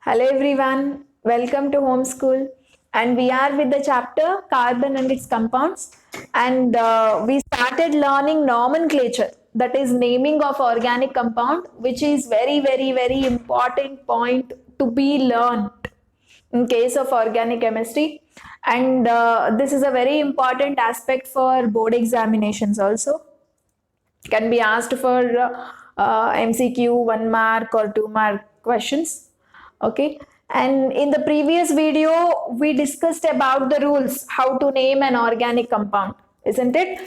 Hello everyone, welcome to Homeschool, and we are with the chapter Carbon and its Compounds, and we started learning nomenclature, that is naming of organic compound, which is very important point to be learned in case of organic chemistry, and this is a very important aspect for board examinations also. Can be asked for MCQ 1 mark or 2 mark questions. Okay, and in the previous video we discussed about the rules how to name an organic compound, isn't it?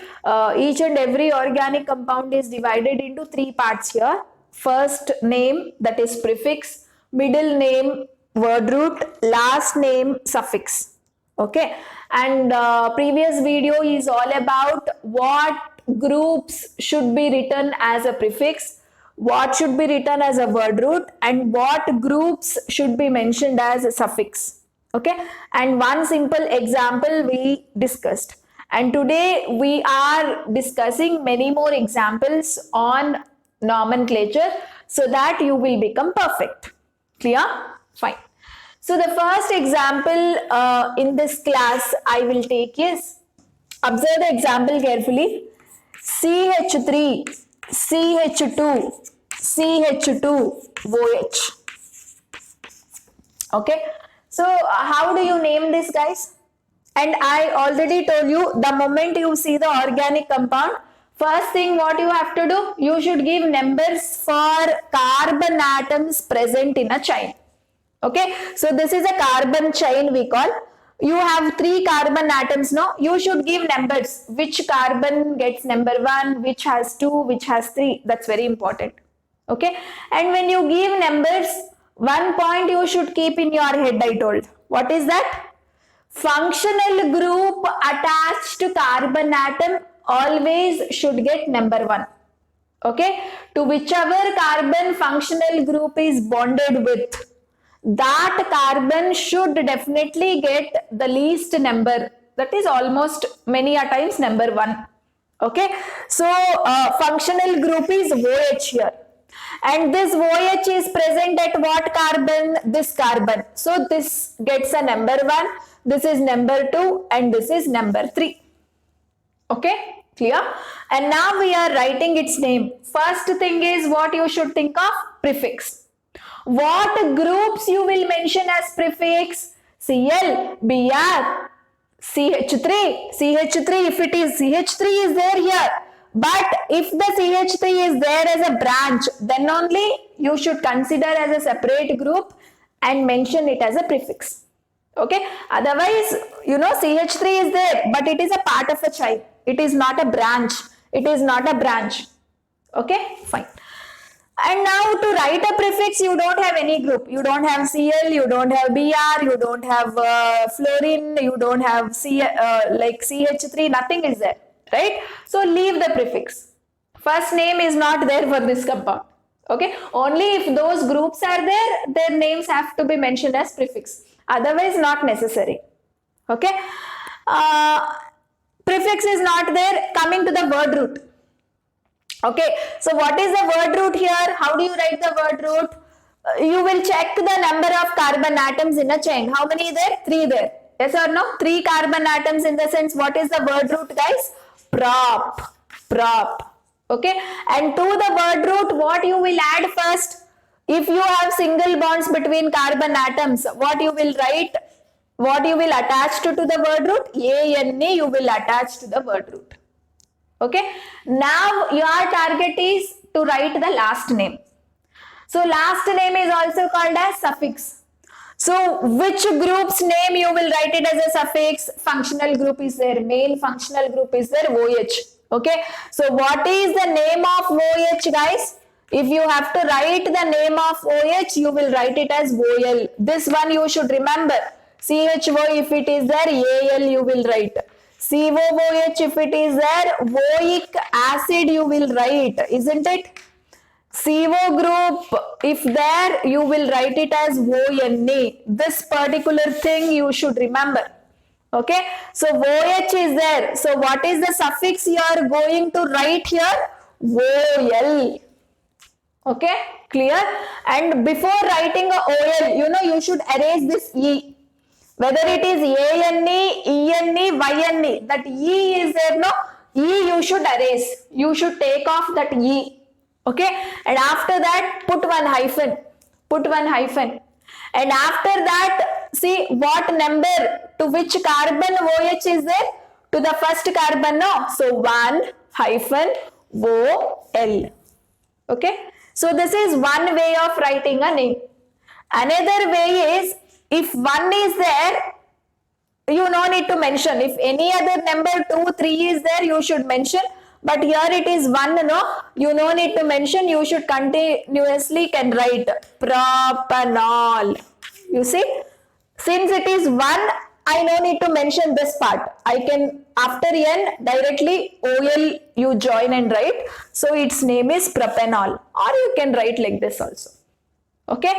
Each and every organic compound is divided into three parts here. First name, that is prefix, middle name word root, last name suffix. Okay, and previous video is all about what groups should be written as a prefix, what should be written as a word root, and what groups should be mentioned as a suffix. Okay, and one simple example we discussed, and today we are discussing many more examples on nomenclature so that you will become perfect. Clear? Fine. So the first example in this class I will take is, observe the example carefully. CH3, CH2, CH2, OH. Okay. So how do you name this, guys? And I already told you, the moment you see the organic compound, first thing what you have to do, you should give numbers for carbon atoms present in a chain. Okay, so this is a carbon chain we call. You have 3 carbon atoms now. You should give numbers. Which carbon gets number 1, which has 2, which has 3. That's very important. Okay, and when you give numbers, one point you should keep in your head, I told. What is that? Functional group attached to carbon atom always should get number 1. Okay, to whichever carbon functional group is bonded with, that carbon should definitely get the least number, that is almost many a times number 1. Okay, so functional group is OH here, and this OH is present at what carbon? This carbon. So this gets a number 1, this is number 2, and this is number 3. Okay, clear? And now we are writing its name. First thing is what you should think of? Prefix. What groups you will mention as prefix? Cl, Br, CH3. CH3, if it is CH3 is there here. But if the CH3 is there as a branch, then only you should consider as a separate group and mention it as a prefix. Okay, otherwise, you know, CH3 is there, but it is a part of a chain. It is not a branch. It is not a branch. Okay, fine. And now to write a prefix, you don't have any group. You don't have Cl, you don't have Br, you don't have fluorine, you don't have like CH3, nothing is there, right? So leave the prefix. First name is not there for this compound. Okay, only if those groups are there, their names have to be mentioned as prefix. Otherwise, not necessary. Okay, prefix is not there. Coming to the word root. Okay, so what is the word root here? How do you write the word root? You will check the number of carbon atoms in a chain. How many there? 3 there. Yes or no? 3 carbon atoms, in the sense, what is the word root, guys? Prop. Prop. Okay, and to the word root, what you will add first? If you have single bonds between carbon atoms, what you will write? What you will attach to the word root? ANA you will attach to the word root. Okay, now your target is to write the last name. So last name is also called as suffix. So which group's name you will write it as a suffix? Functional group is there, main functional group is there, OH. Okay, so what is the name of OH, guys? If you have to write the name of OH, you will write it as OL. This one you should remember. CHO, if it is there, AL you will write. COOH, if it is there, oic acid you will write, isn't it? CO group, if there, you will write it as ONA. This particular thing you should remember. Okay, so OH is there. So what is the suffix you are going to write here? OL. Okay, clear? And before writing a OL, you should erase this E. Whether it is A-N-E, E-N-E, Y-N-E, that E is there, no? E you should erase. You should take off that E. Okay, and after that, put one hyphen. Put one hyphen. And after that, see what number to which carbon OH is there? To the first carbon, no? So 1 hyphen OL. Okay, so this is one way of writing a name. Another way is, if 1 is there, you no need to mention. If any other number 2, 3 is there, you should mention. But here it is 1, no? You no need to mention. You should continuously can write propanol. You see? Since it is 1, I no need to mention this part. I can, after N, directly OL you join and write. So its name is propanol. Or you can write like this also. Okay?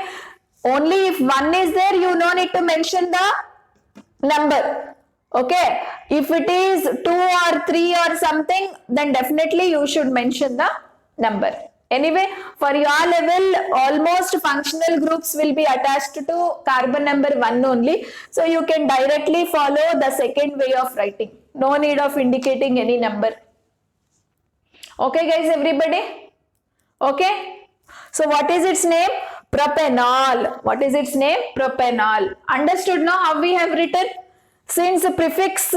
Only if 1 is there, you no need to mention the number. Okay? If it is 2 or 3 or something, then definitely you should mention the number. Anyway, for your level, almost functional groups will be attached to carbon number 1 only. So you can directly follow the second way of writing. No need of indicating any number. Okay guys, everybody? Okay? So what is its name? Propanol. What is its name? Propanol. Understood now how we have written? Since the prefix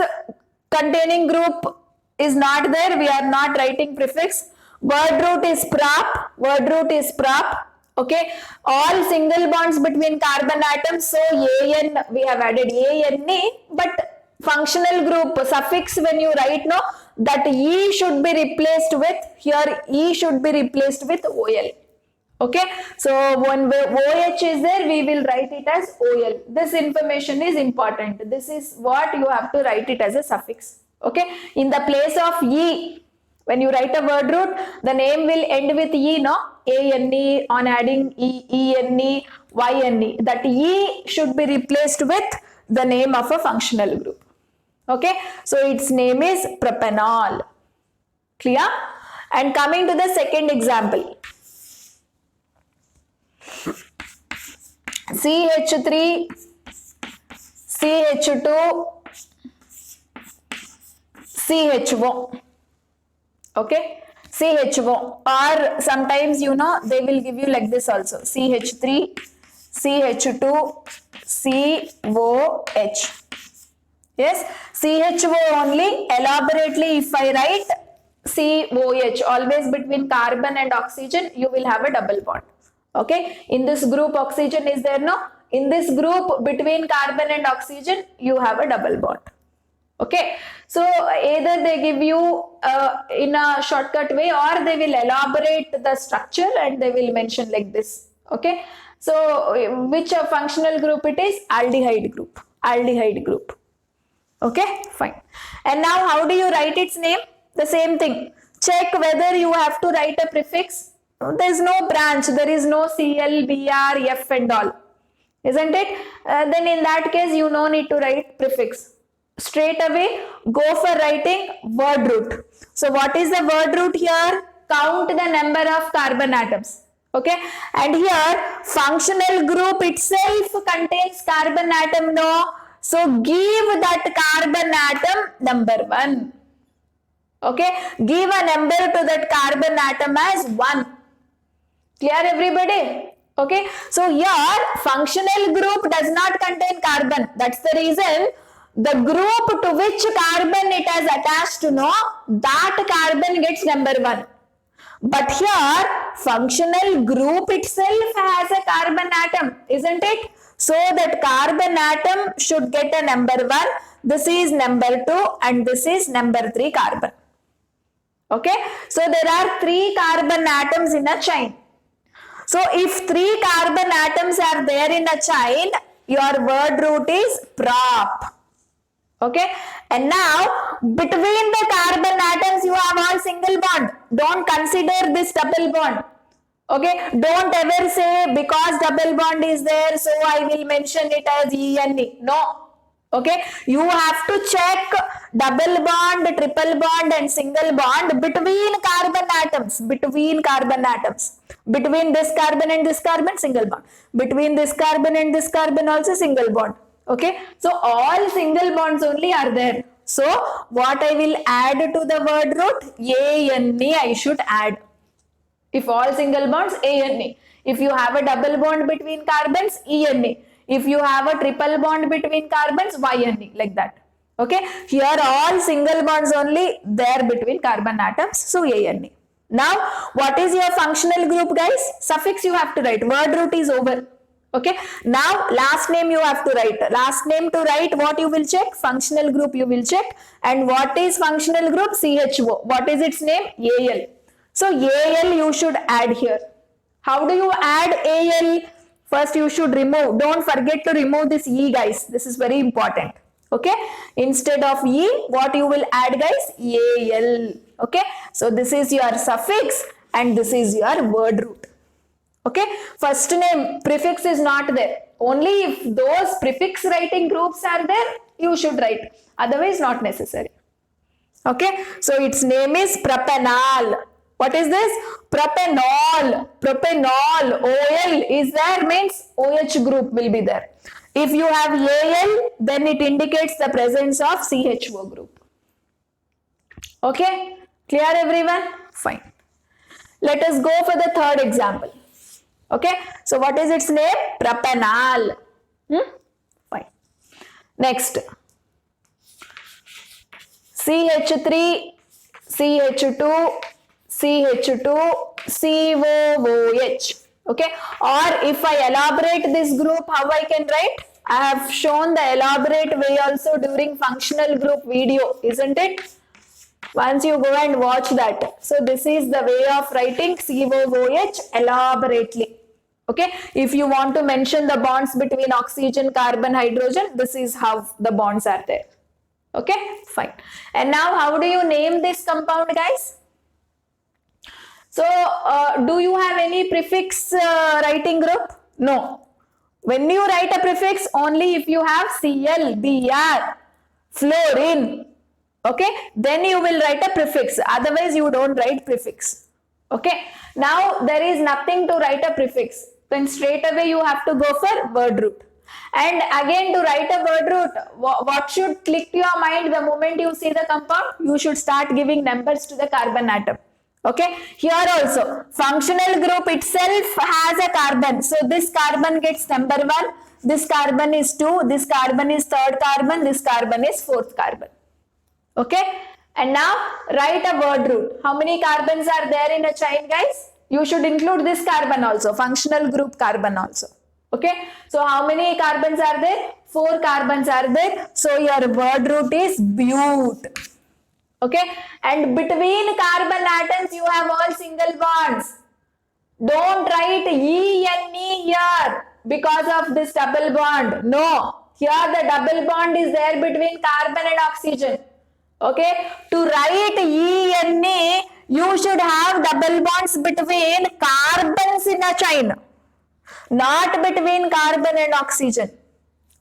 containing group is not there, we are not writing prefix. Word root is prop. Word root is prop. Okay. All single bonds between carbon atoms. So AN, we have added ANE. But functional group suffix when you write, no, that E should be replaced with, here E should be replaced with OL. Okay. So when OH is there, we will write it as OL. This information is important. This is what you have to write it as a suffix. Okay. In the place of E, when you write a word root, the name will end with E, no? A-N-E, on adding E, E-N-E, Y-N-E. That E should be replaced with the name of a functional group. Okay. So its name is propanol. Clear? And coming to the second example. CH3, CH2, CHO. Okay, CHO, or sometimes they will give you like this also, CH3, CH2, COH. Yes, CHO only. Elaborately, if I write COH, always between carbon and oxygen, you will have a double bond. Okay, in this group oxygen is there, no? In this group between carbon and oxygen, you have a double bond. Okay, so either they give you in a shortcut way, or they will elaborate the structure and they will mention like this. Okay, so which functional group it is? Aldehyde group. Aldehyde group. Okay, fine. And now how do you write its name? The same thing. Check whether you have to write a prefix. There is no branch. There is no Cl, Br, F and all. Isn't it? Then in that case, you no need to write prefix. Straight away go for writing word root. So what is the word root here? Count the number of carbon atoms. Okay, and here functional group itself contains carbon atom, no? So give that carbon atom number 1. Okay, give a number to that carbon atom as 1. Clear everybody? Okay, so here functional group does not contain carbon. That's the reason the group to which carbon it has attached to, no, that carbon gets number 1. But here functional group itself has a carbon atom, isn't it? So that carbon atom should get a number 1. This is number 2 and this is number 3 carbon. Okay, so there are 3 carbon atoms in a chain. So if 3 carbon atoms are there in a chain, your word root is prop. Okay, and now between the carbon atoms you have all single bond. Don't consider this double bond. Okay, don't ever say because double bond is there, so I will mention it as ENE. No. Okay, you have to check double bond, triple bond and single bond between carbon atoms, between this carbon and this carbon, single bond, between this carbon and this carbon also single bond. Okay, so all single bonds only are there. So what I will add to the word root? ANE I should add. If all single bonds, ANE. If you have a double bond between carbons, ENA. If you have a triple bond between carbons, YNE, like that. Okay, here all single bonds only there between carbon atoms, so ANE. Now, what is your functional group, guys? Suffix you have to write, word root is over. Okay, now last name you have to write. Last name to write, what you will check? Functional group you will check. And what is functional group? CHO. What is its name? AL. So AL you should add here. How do you add AL? First you should remove. Don't forget to remove this E, guys. This is very important. Okay. Instead of E, what you will add, guys? AL. Okay. So this is your suffix and this is your word root. Okay. First name prefix is not there. Only if those prefix writing groups are there, you should write. Otherwise not necessary. Okay. So its name is propanol. What is this? Propanol. Propanol. OL is there, means OH group will be there. If you have AL, then it indicates the presence of CHO group. Okay? Clear, everyone? Fine. Let us go for the third example. Okay? So what is its name? Propanol. Fine. Next. CH3, CH2, CH2, COOH. Okay, or if I elaborate this group, how I can write? I have shown the elaborate way also during functional group video, isn't it? Once you go and watch that. So this is the way of writing COOH elaborately. Okay, if you want to mention the bonds between oxygen, carbon, hydrogen, this is how the bonds are there. Okay, fine. And now how do you name this compound, guys? So, do you have any prefix writing group? No. When you write a prefix, only if you have Cl, Br, fluorine, okay, then you will write a prefix. Otherwise, you don't write prefix. Okay. Now, there is nothing to write a prefix. Then straight away you have to go for word root. And again, to write a word root, what should click to your mind the moment you see the compound? You should start giving numbers to the carbon atom. Okay, here also functional group itself has a carbon. So this carbon gets number 1, this carbon is 2, this carbon is 3rd carbon, this carbon is 4th carbon. Okay, and now write a word root. How many carbons are there in a chain, guys? You should include this carbon also, functional group carbon also. Okay, so how many carbons are there? 4 carbons are there. So your word root is bute. Okay, and between carbon atoms you have all single bonds. Don't write ENE here because of this double bond. No, here the double bond is there between carbon and oxygen. Okay, to write ENE, you should have double bonds between carbons in a chain, not between carbon and oxygen.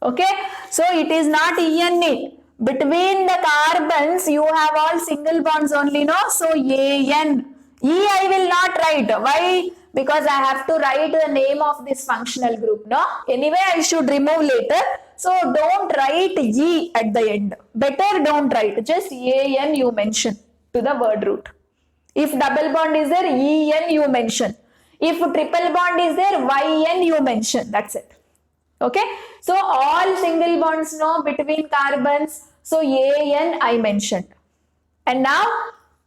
Okay, so it is not ENE. Between the carbons, you have all single bonds only, no? So, AN. E I will not write. Why? Because I have to write the name of this functional group, no? Anyway, I should remove later. So, don't write E at the end. Better don't write. Just AN you mention to the word root. If double bond is there, EN you mention. If triple bond is there, YN you mention. That's it. Okay, so all single bonds no between carbons, so AN I mentioned. And now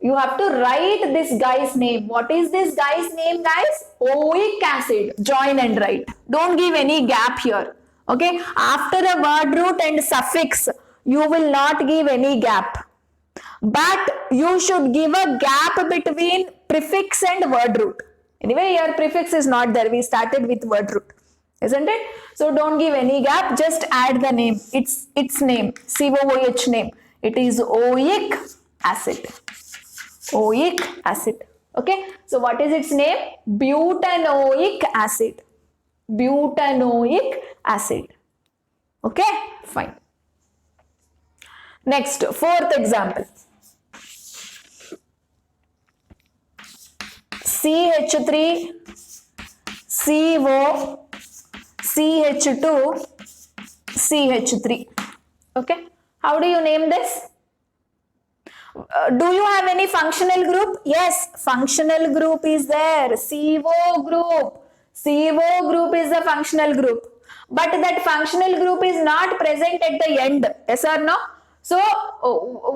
you have to write this guy's name. What is this guy's name, guys? Oic acid. Join and write. Don't give any gap here. Okay, after the word root and suffix, you will not give any gap. But you should give a gap between prefix and word root. Anyway, your prefix is not there. We started with word root. Isn't it? So don't give any gap, just add the name, its name, COOH name. It is oic acid. Oic acid. Okay. So what is its name? Butanoic acid. Butanoic acid. Okay. Fine. Next, fourth example. CH3, CO, CH2, CH3. Okay, how do you name this? Do you have any functional group? Yes, functional group is there. CO group. CO group is the functional group. But that functional group is not present at the end. Yes or no? So,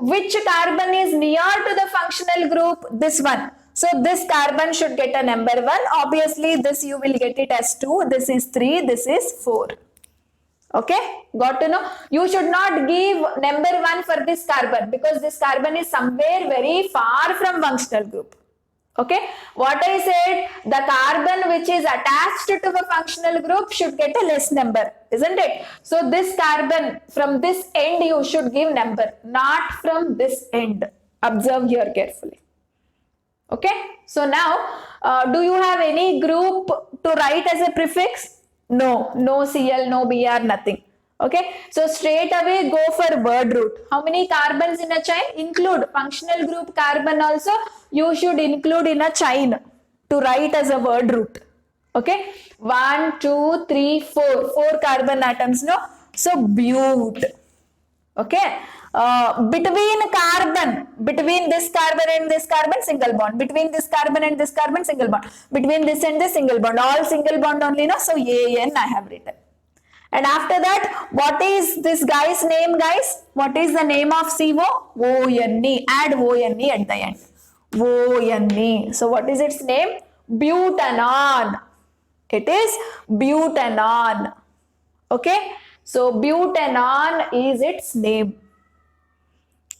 which carbon is near to the functional group? This one. So, this carbon should get a number 1. Obviously, this you will get it as 2. This is 3. This is 4. Okay, got to know? You should not give number 1 for this carbon because this carbon is somewhere very far from functional group. Okay, what I said, the carbon which is attached to the functional group should get a less number, isn't it? So this carbon from this end you should give number, not from this end. Observe here carefully. Okay, so now do you have any group to write as a prefix? No, no Cl, no Br, nothing. Okay, so straight away go for word root. How many carbons in a chain? Include functional group carbon also. You should include in a chain to write as a word root. Okay, 1, 2, 3, 4. 4 carbon atoms, no? So bute. Okay, between this carbon and this carbon, single bond. Between this carbon and this carbon, single bond. Between this and this, single bond. All single bond only, no? So AN I have written. And after that, what is this guy's name, guys? What is the name of CO? ONE. Add ONE at the end. ONE. So what is its name? Butanon. It is butanon. Okay. So butanon is its name.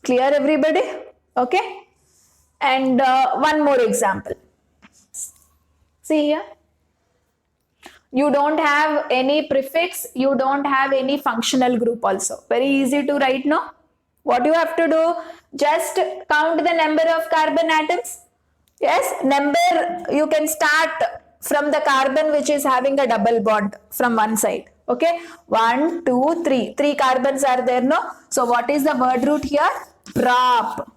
Clear, everybody? Okay. And one more example. See here. You don't have any prefix. You don't have any functional group also. Very easy to write, no? What you have to do? Just count the number of carbon atoms. Yes, number you can start from the carbon which is having a double bond from one side. Okay, 1, 2, 3. 3 carbons are there, no? So what is the word root here? Prop.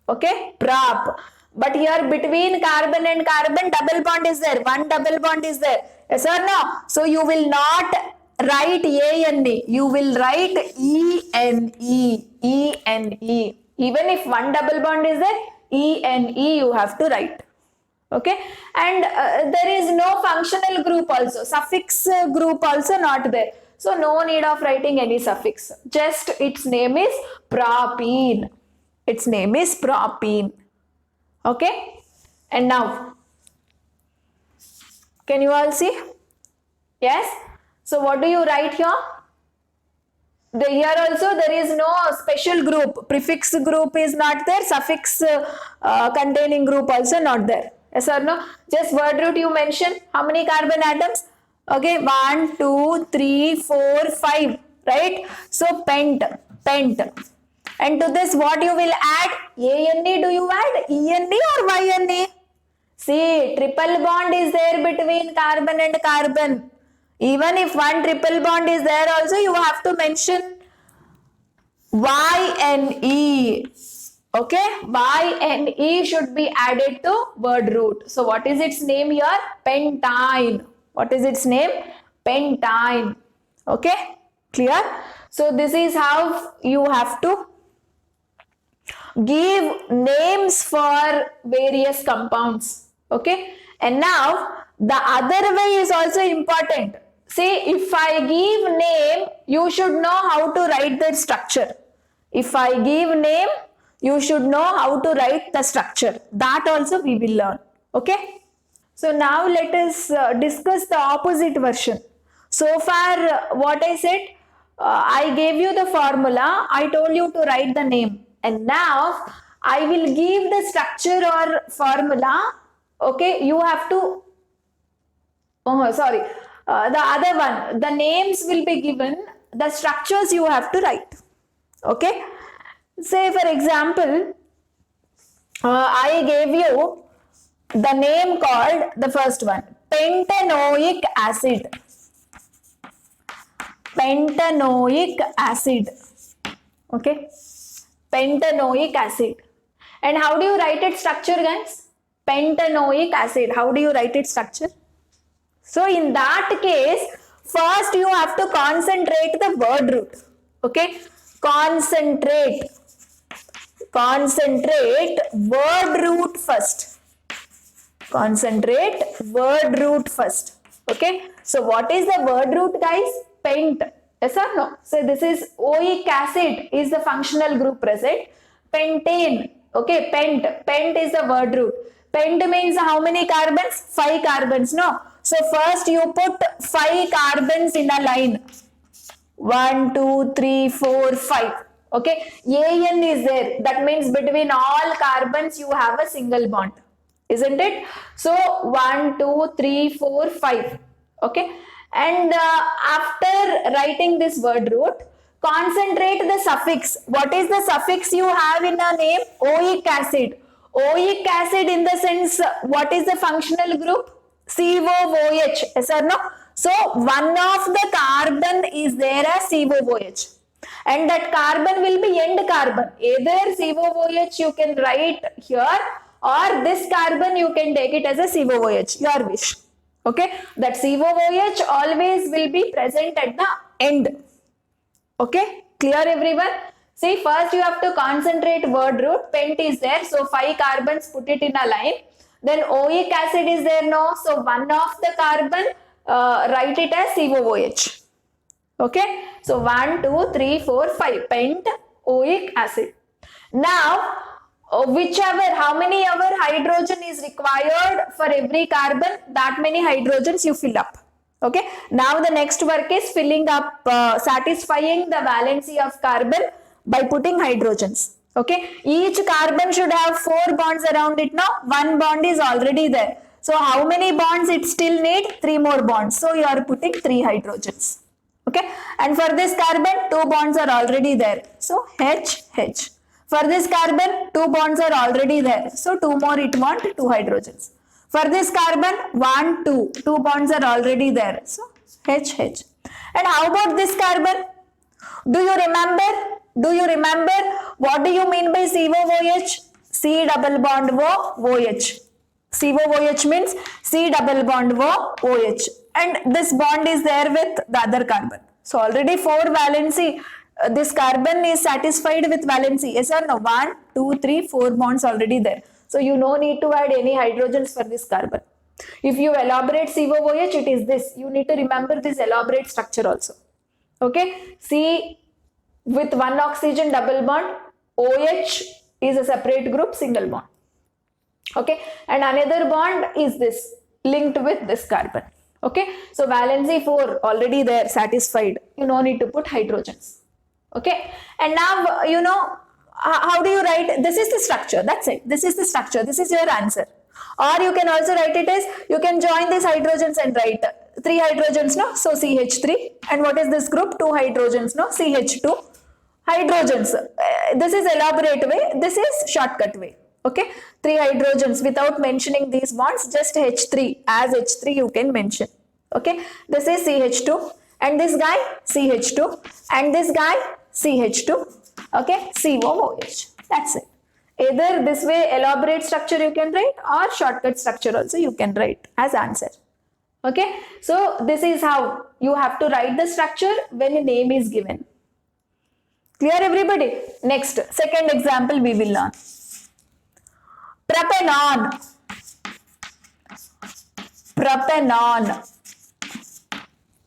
Okay, prop. But here between carbon and carbon double bond is there. One double bond is there. Yes or no? So you will not write A-N-E. You will write E-N-E. E-N-E. Even if one double bond is there, E-N-E you have to write. Okay, and there is no functional group also, suffix group also not there. So no need of writing any suffix. Just its name is propene. Its name is propene. Okay, and now can you all see? Yes. So what do you write here? Here also there is no special group. Prefix group is not there. Suffix containing group also not there. Yes or no? Just word root you mention. How many carbon atoms? Okay, 1, 2, 3, 4, 5. Right? So pent. And to this what you will add? A-N-E do you add? E-N-E or Y-N-E? See, triple bond is there between carbon and carbon. Even if one triple bond is there also, you have to mention Y-N-E. Okay, Y-N-E should be added to word root. So what is its name here? Pentyne. What is its name? Pentyne. Okay, clear? So this is how you have to give names for various compounds. Okay, and now the other way is also important. See, if I give name, you should know how to write the structure. If I give name, you should know how to write the structure. That also we will learn. Okay. So now let us discuss the opposite version. So far what I said, I gave you the formula. I told you to write the name. And now I will give the structure or formula. Okay. You have to, the other one, the names will be given. The structures you have to write. Okay. Say for example, I gave you the name called the first one, pentanoic acid. Pentanoic acid. Okay. Pentanoic acid. And how do you write its structure, guys? Pentanoic acid. How do you write its structure? So in that case, first you have to concentrate the word root. Okay? Concentrate word root first. Concentrate word root first. Okay? So what is the word root, guys? Pent. Yes or no? So this is oic acid is the functional group present. Pentane. Okay, pent is the word root. Pent means how many carbons? 5 carbons, no? So first you put 5 carbons in a line. 1, 2, 3, 4, 5. Okay, AN is there. That means between all carbons you have a single bond. Isn't it? So 1, 2, 3, 4, 5. Okay, and after writing this word root, concentrate the suffix. What is the suffix you have in a name? Oic acid. Oic acid in the sense, what is the functional group? COOH. Yes or no? So one of the carbon is there as COOH. And that carbon will be end carbon. Either COOH you can write here, or this carbon you can take it as a COOH. Your wish. Okay. That COOH always will be present at the end. Okay, clear everyone? See, first you have to concentrate word root. Pent is there, so 5 carbons, put it in a line. Then oic acid is there, no? So one of the carbon, write it as COOH. Okay, so 1, 2, 3, 4, 5. Pent oic acid. Now, how many ever hydrogen is required for every carbon, that many hydrogens you fill up. Okay, now the next work is filling up, satisfying the valency of carbon by putting hydrogens. Okay, each carbon should have 4 bonds around it. Now 1 bond is already there. So how many bonds it still need? 3 more bonds. So you are putting 3 hydrogens. Okay, and for this carbon 2 bonds are already there. So H. For this carbon 2 bonds are already there. So 2 more it want 2 hydrogens. For this carbon 1, 2. 2 bonds are already there. So H. And how about this carbon? Do you remember? What do you mean by COOH? C double bond OH. COOH means C double bond OH. And this bond is there with the other carbon. So already 4 valency. This carbon is satisfied with valency. Yes or no? 1, 2, 3, 4 bonds already there. So you no need to add any hydrogens for this carbon. If you elaborate COOH, it is this. You need to remember this elaborate structure also. Okay. C with 1 oxygen double bond. OH is a separate group, single bond. Okay. And another bond is this, linked with this carbon. Okay. So valency 4 already there, satisfied. You no need to put hydrogens. Okay. And now, you know, how do you write? This is the structure. That's it. This is the structure. This is your answer. Or you can also write it as, you can join these hydrogens and write 3 hydrogens, no? So CH3. And what is this group? 2 hydrogens, no? CH2. Hydrogens. This is elaborate way. This is shortcut way. Okay. 3 hydrogens without mentioning these bonds. Just H3. As H3 you can mention. Okay. This is CH2. And this guy CH2. And this guy CH2. Okay, COOH. That's it. Either this way elaborate structure you can write, or shortcut structure also you can write as answer. Okay, so this is how you have to write the structure when a name is given. Clear everybody? Next, second example we will learn.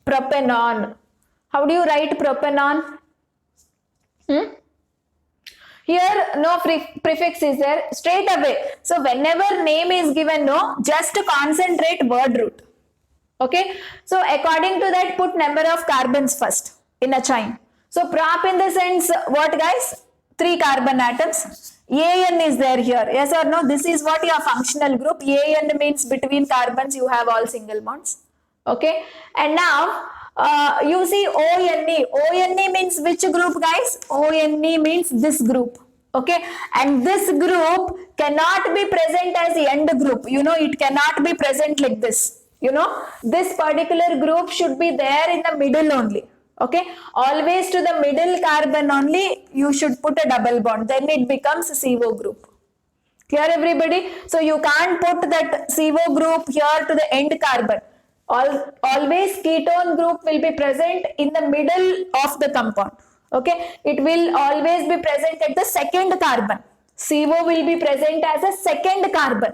Propenon. How do you write propenon? Here no prefix is there, straight away. So whenever name is given, no, just concentrate word root. Okay. So according to that, put number of carbons first in a chain. So prop in the sense, what guys? 3 carbon atoms. AN is there here. Yes or no? This is what your functional group. AN means between carbons you have all single bonds. Okay. And now you see ONE. ONE means which group, guys? ONE means this group. Okay. And this group cannot be present as the end group. You know, it cannot be present like this. You know, this particular group should be there in the middle only. Okay, always to the middle carbon only you should put a double bond, then it becomes a CO group. Clear everybody? So you can't put that CO group here to the end carbon. Always ketone group will be present in the middle of the compound. Okay, it will always be present at the second carbon. CO will be present as a second carbon,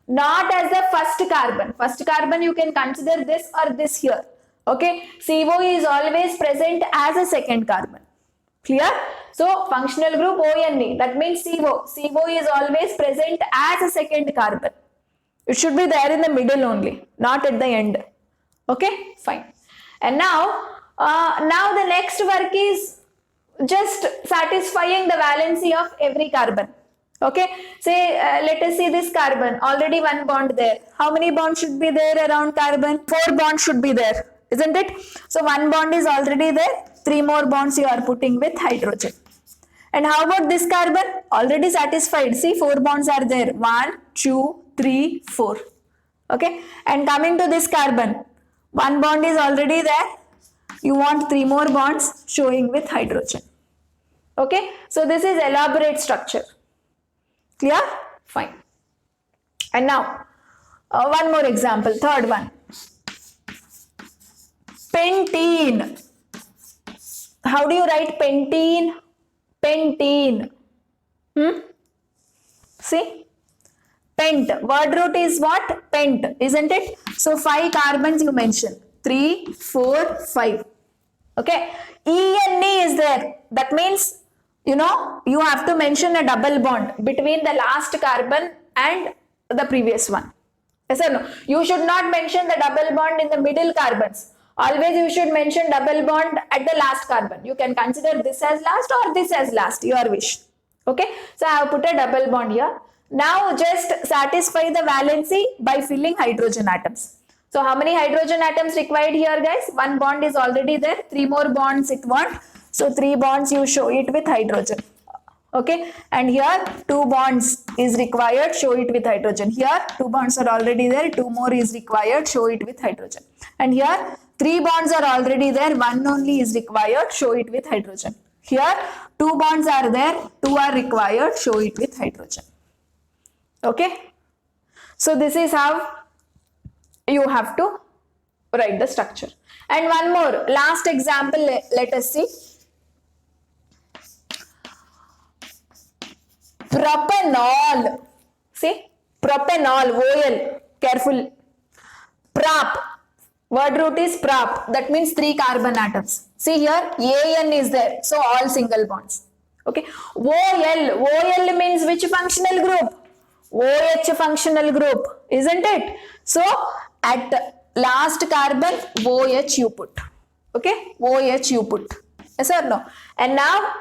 not as the first carbon. First carbon you can consider this or this here. Okay, CO is always present as a second carbon. Clear? So functional group ONE, that means CO. CO is always present as a second carbon. It should be there in the middle only, not at the end. Okay, fine. And now the next work is just satisfying the valency of every carbon. Okay, say let us see this carbon, already one bond there. How many bonds should be there around carbon? 4 bonds should be there, isn't it? So one bond is already there, 3 more bonds you are putting with hydrogen. And how about this carbon? Already satisfied. See, 4 bonds are there. 1, 2, 3, 4. Okay, and coming to this carbon, one bond is already there. You want 3 more bonds showing with hydrogen. Okay, so this is elaborate structure. Clear? Fine. And now one more example, third one. Pentene. How do you write pentene? Pentene. See? Pent. Word root is what? Pent, isn't it? So 5 carbons you mention. 3, 4, 5. Okay. ENE is there. That means, you have to mention a double bond between the last carbon and the previous one. Yes or no? You should not mention the double bond in the middle carbons. Always you should mention double bond at the last carbon. You can consider this as last or this as last, your wish. Okay. So I have put a double bond here. Now just satisfy the valency by filling hydrogen atoms. So how many hydrogen atoms required here, guys? 1 bond is already there. 3 more bonds it wants. So 3 bonds you show it with hydrogen. Okay, and here 2 bonds is required, show it with hydrogen. Here 2 bonds are already there, 2 more is required, show it with hydrogen. And here 3 bonds are already there, 1 only is required, show it with hydrogen. Here 2 bonds are there, 2 are required, show it with hydrogen. Okay, so this is how you have to write the structure. And one more, last example, let us see. Propanol. See, propanol, OL, careful. Prop, word root is prop, that means 3 carbon atoms. See here, AN is there, so all single bonds. Okay, OL means which functional group? OH functional group, isn't it? So at last carbon, OH you put. Okay, OH you put. Yes or no? And now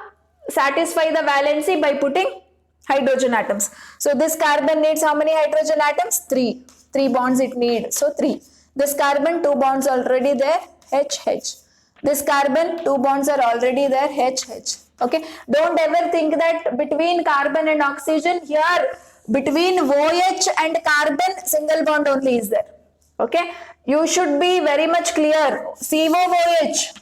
satisfy the valency by putting hydrogen atoms. So this carbon needs how many hydrogen atoms? 3. 3 bonds it needs. So 3. This carbon, 2 bonds already there, HH. This carbon, 2 bonds are already there, HH. Okay. Don't ever think that between carbon and oxygen, here between OH and carbon, single bond only is there. Okay. You should be very much clear. COOH.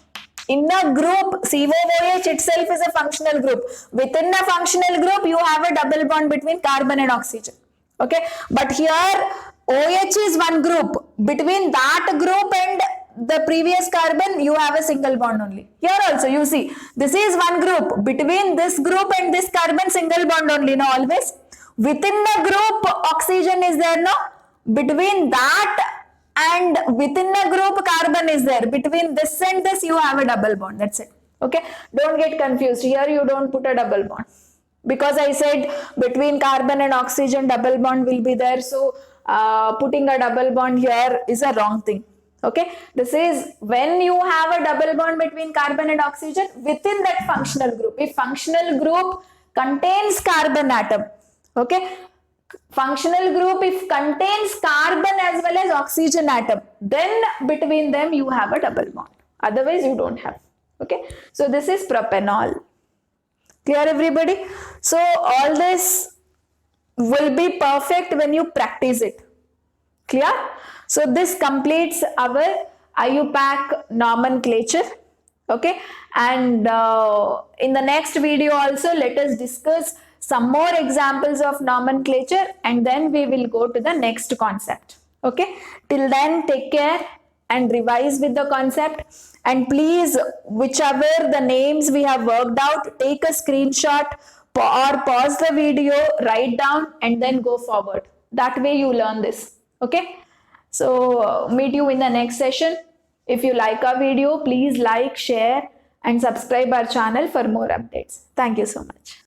In a group, COOH itself is a functional group. Within a functional group, you have a double bond between carbon and oxygen. Okay. But here, OH is one group. Between that group and the previous carbon, you have a single bond only. Here also, you see, this is one group. Between this group and this carbon, single bond only, no, always. Within the group, oxygen is there, no? Between that and within the group, carbon is there. Between this and this, you have a double bond. That's it. Okay. Don't get confused. Here, you don't put a double bond. Because I said between carbon and oxygen, double bond will be there. So, putting a double bond here is a wrong thing. Okay. This is when you have a double bond between carbon and oxygen within that functional group. If functional group contains carbon atom. Okay. Functional group if contains carbon as well as oxygen atom, then between them you have a double bond. Otherwise you don't have. Okay. So this is propanol. Clear everybody? So all this will be perfect when you practice it. Clear? So this completes our IUPAC nomenclature. Okay, and in the next video also, let us discuss some more examples of nomenclature, and then we will go to the next concept. Okay, till then, take care and revise with the concept. And please, whichever the names we have worked out, take a screenshot or pause the video, write down, and then go forward. That way you learn this. Okay, so meet you in the next session. If you like our video, please like, share, and subscribe our channel for more updates. Thank you so much.